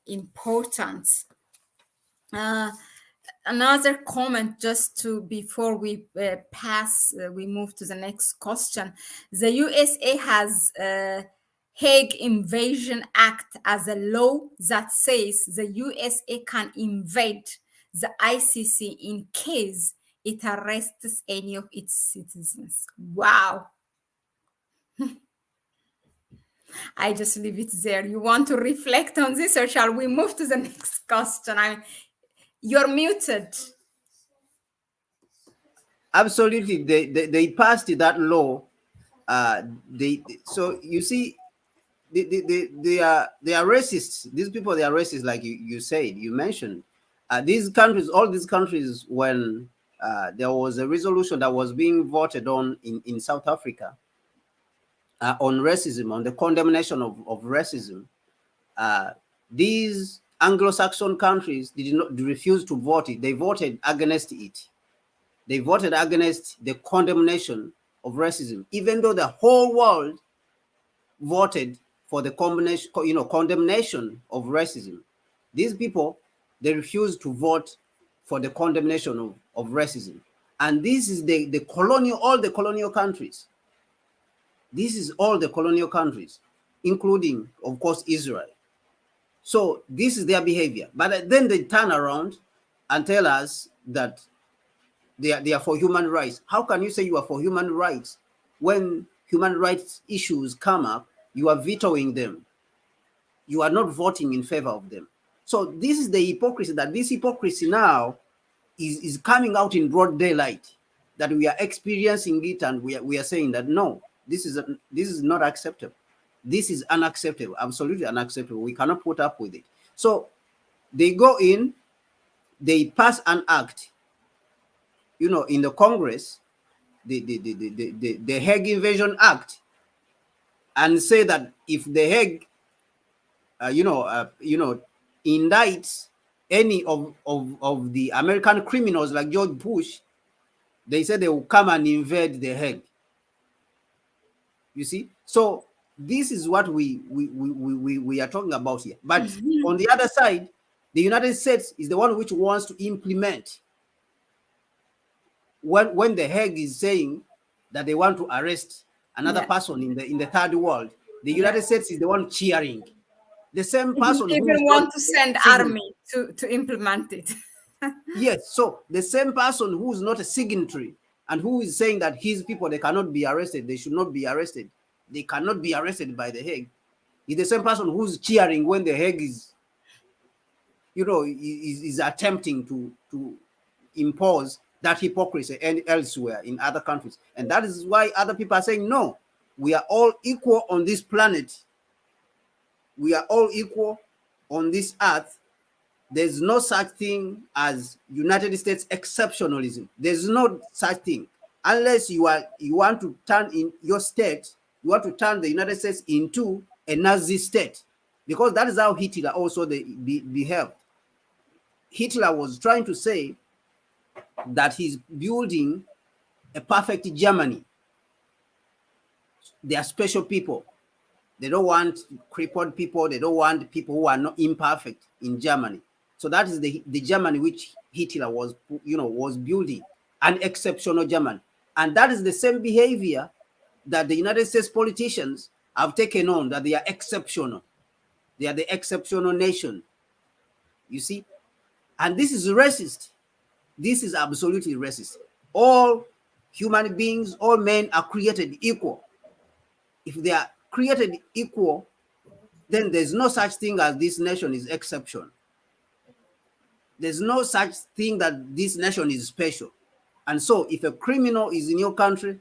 important. Uh, Another comment just to before we we move to the next question. The USA has Hague Invasion Act as a law that says the USA can invade the ICC in case it arrests any of its citizens. Wow. I just leave it there. You want to reflect on this, or shall we move to the next question? You're muted. Absolutely, they passed that law. So you see, they are racist. These people, they are racist, like you said, you mentioned. These countries, all these countries, when there was a resolution that was being voted on in South Africa on racism, on the condemnation of racism, these Anglo-Saxon countries did not refuse to vote it. They voted against it. They voted against the condemnation of racism, even though the whole world voted for the condemnation of racism. These people, they refused to vote for the condemnation of racism. And this is all the colonial countries. This is all the colonial countries, including, of course, Israel. So this is their behavior. But then they turn around and tell us that they are for human rights. How can you say you are for human rights when human rights issues come up, you are vetoing them? You are not voting in favor of them. So this is the hypocrisy, that this hypocrisy now is coming out in broad daylight, that we are experiencing it, and we are saying that no, this is not acceptable. This is unacceptable, absolutely unacceptable. We cannot put up with it. So they go in, they pass an act, in the Congress, the Hague Invasion Act, and say that if the Hague, indicts any of the American criminals like George Bush, they say they will come and invade the Hague. You see, so this is what we are talking about here. But on the other side, the United States is the one which wants to implement. When the Hague is saying that they want to arrest another person in the third world, the United States is the one cheering. The same person even want to send army to implement it. Yes, so the same person who is not a signatory and who is saying that his people, they cannot be arrested, they should not be arrested, they cannot be arrested by the Hague, is the same person who's cheering when the Hague is attempting to impose that hypocrisy and elsewhere in other countries. And that is why other people are saying, no, we are all equal on this planet. We are all equal on this earth. There's no such thing as United States exceptionalism. There's no such thing. Unless you want to turn in your state, you want to turn the United States into a Nazi state. Because that is how Hitler also behaved. Hitler was trying to say that he's building a perfect Germany. They are special people. They don't want crippled people. They don't want people who are not imperfect in Germany. So that is the Germany which Hitler was building, an exceptional Germany. And that is the same behavior that the United States politicians have taken on, that they are exceptional. They are the exceptional nation. You see? And this is racist. This is absolutely racist. All human beings, all men are created equal. If they are created equal, then there's no such thing as this nation is exception. There's no such thing that this nation is special. And so if a criminal is in your country,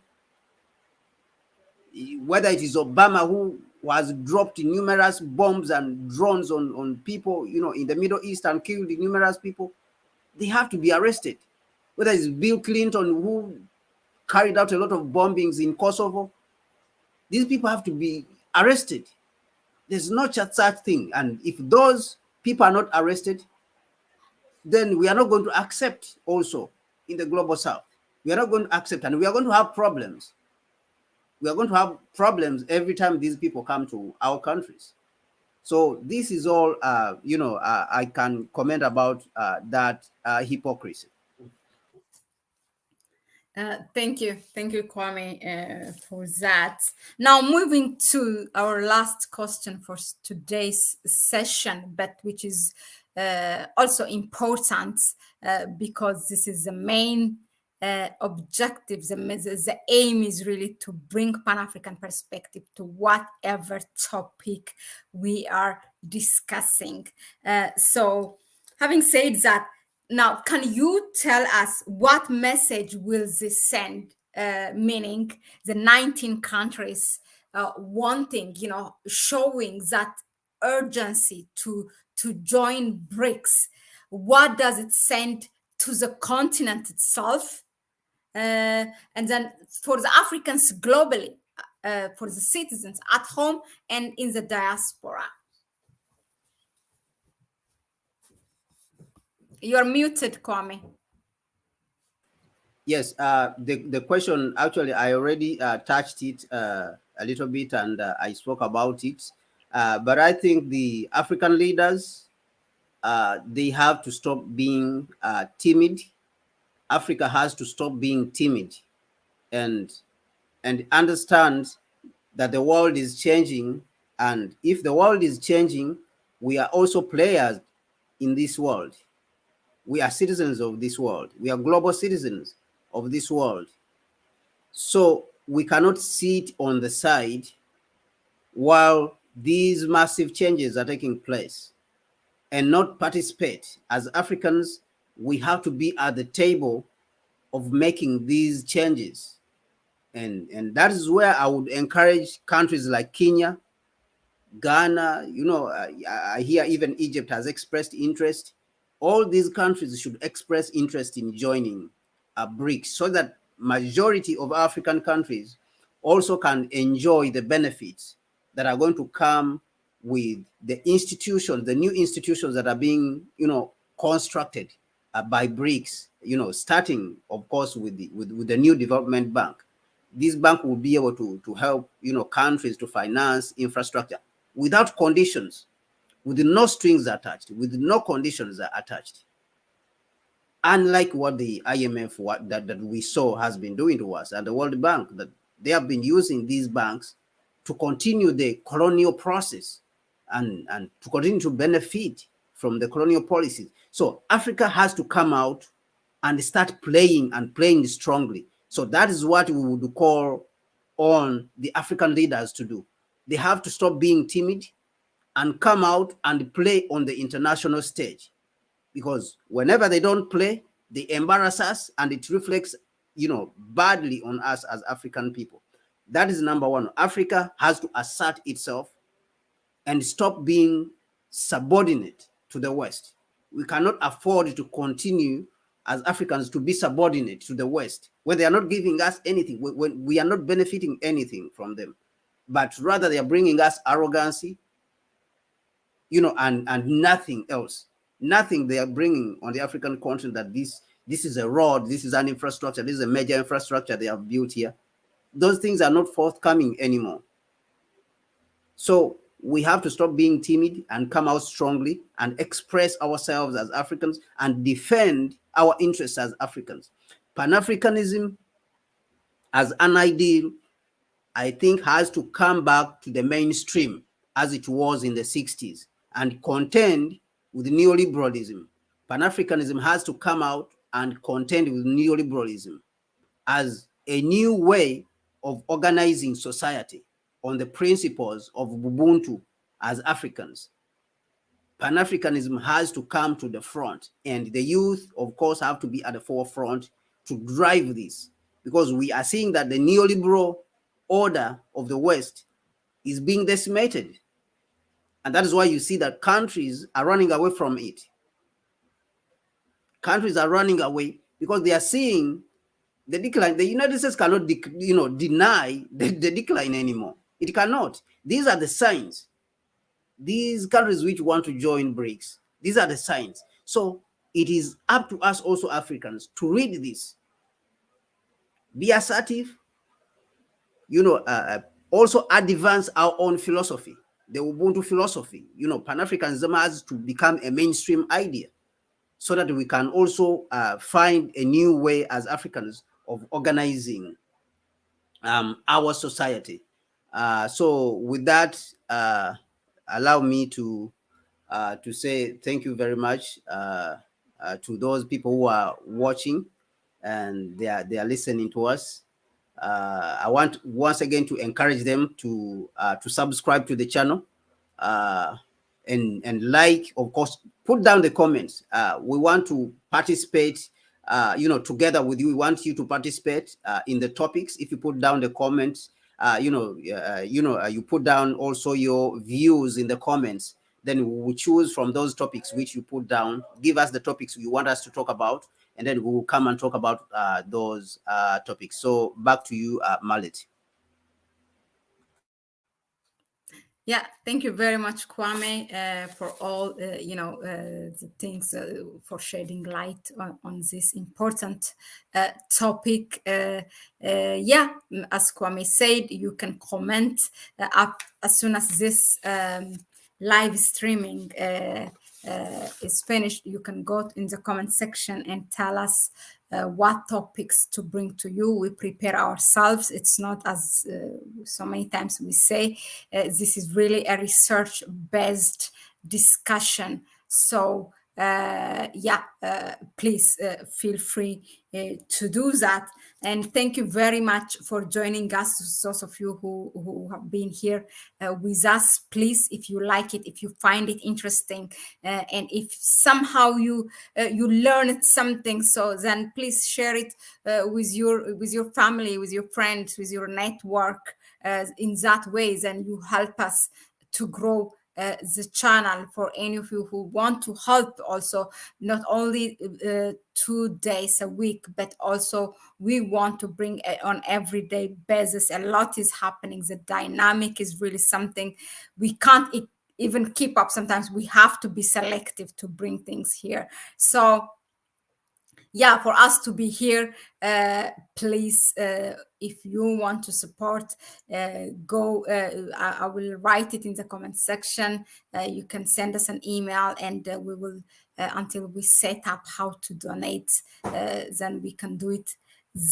whether it is Obama who has dropped numerous bombs and drones on people, in the Middle East and killed numerous people, they have to be arrested. Whether it's Bill Clinton who carried out a lot of bombings in Kosovo, these people have to be arrested. There's no such thing. And if those people are not arrested, then we are not going to accept also in the global south. We are not going to accept, and we are going to have problems. We are going to have problems every time these people come to our countries. So this is all, I can comment about that hypocrisy. Thank you, Kwame, for that. Now, moving to our last question for today's session, but which is also important because this is the main objective. The aim is really to bring Pan-African perspective to whatever topic we are discussing. So, having said that, now, can you tell us what message will this send? Meaning the 19 countries wanting, showing that urgency to join BRICS. What does it send to the continent itself? And then for the Africans globally, for the citizens at home and in the diaspora. You're muted, Kwame. Yes, the question, actually, I already touched it a little bit, and I spoke about it. But I think the African leaders, they have to stop being timid. Africa has to stop being timid and understand that the world is changing. And if the world is changing, we are also players in this world. We are citizens of this world. We are global citizens of this world. So we cannot sit on the side while these massive changes are taking place and not participate. As Africans, we have to be at the table of making these changes. And that is where I would encourage countries like Kenya, Ghana, I hear even Egypt has expressed interest. All these countries should express interest in joining BRICS so that majority of African countries also can enjoy the benefits that are going to come with the institutions, the new institutions that are being, constructed by BRICS, starting, of course, with the new development bank. This bank will be able to help, countries to finance infrastructure without conditions, with no strings attached, with no conditions attached. Unlike what the IMF that we saw has been doing to us, and the World Bank, that they have been using these banks to continue the colonial process and to continue to benefit from the colonial policies. So Africa has to come out and start playing strongly. So that is what we would call on the African leaders to do. They have to stop being timid and come out and play on the international stage. Because whenever they don't play, they embarrass us, and it reflects, badly on us as African people. That is number one. Africa has to assert itself and stop being subordinate to the West. We cannot afford to continue as Africans to be subordinate to the West when they are not giving us anything, when we are not benefiting anything from them, but rather they are bringing us arrogancy, and nothing else. Nothing they are bringing on the African continent that this is a road, this is an infrastructure, this is a major infrastructure they have built here. Those things are not forthcoming anymore. So we have to stop being timid and come out strongly and express ourselves as Africans and defend our interests as Africans. Pan-Africanism as an ideal, I think, has to come back to the mainstream as it was in the 60s and contend with neoliberalism. Pan-Africanism has to come out and contend with neoliberalism as a new way of organizing society on the principles of Ubuntu as Africans. Pan-Africanism has to come to the front, and the youth, of course, have to be at the forefront to drive this, because we are seeing that the neoliberal order of the West is being decimated. And that is why you see that countries are running away from it. Countries are running away because they are seeing the decline. The United States cannot deny the decline anymore. It cannot. These are the signs. These countries which want to join Brics, these are the signs. So it is up to us also, Africans, to read this, be assertive, also advance our own philosophy, the Ubuntu philosophy. Pan-Africanism has to become a mainstream idea, so that we can also find a new way as Africans of organizing our society. So with that, allow me to say thank you very much to those people who are watching and they are listening to us. I want once again to encourage them to subscribe to the channel, and like, of course, put down the comments. We want to participate, together with you. We want you to participate in the topics. If you put down the comments, you put down also your views in the comments. Then we will choose from those topics which you put down. Give us the topics you want us to talk about, and then we will come and talk about those topics. So back to you, Mahlet. Yeah, thank you very much, Kwame, for all the things, for shedding light on this important topic. Yeah, as Kwame said, you can comment up as soon as this live streaming is finished. You can go in the comment section and tell us what topics to bring to you. We prepare ourselves. It's not as so many times we say, this is really a research-based discussion. So please feel free to do that. And thank you very much for joining us, those of you who have been here with us. Please, if you like it, if you find it interesting, and if somehow you learned something, so then please share it with your family, with your friends, with your network. In that way, then you help us to grow the channel. For any of you who want to help, also not only 2 days a week, but also we want to bring on everyday basis. A lot is happening. The dynamic is really something we can't even keep up. Sometimes we have to be selective to bring things here. So yeah, for us to be here, please, if you want to support, go, I will write it in the comment section. You can send us an email, and we will, until we set up how to donate, then we can do it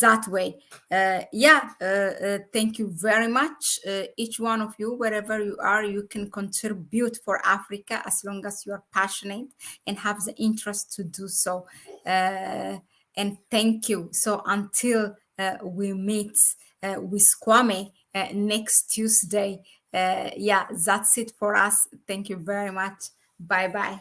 that way. Thank you very much. Each one of you, wherever you are, you can contribute for Africa as long as you are passionate and have the interest to do so. And thank you. So until we meet with Kwame next Tuesday, that's it for us. Thank you very much. Bye-bye.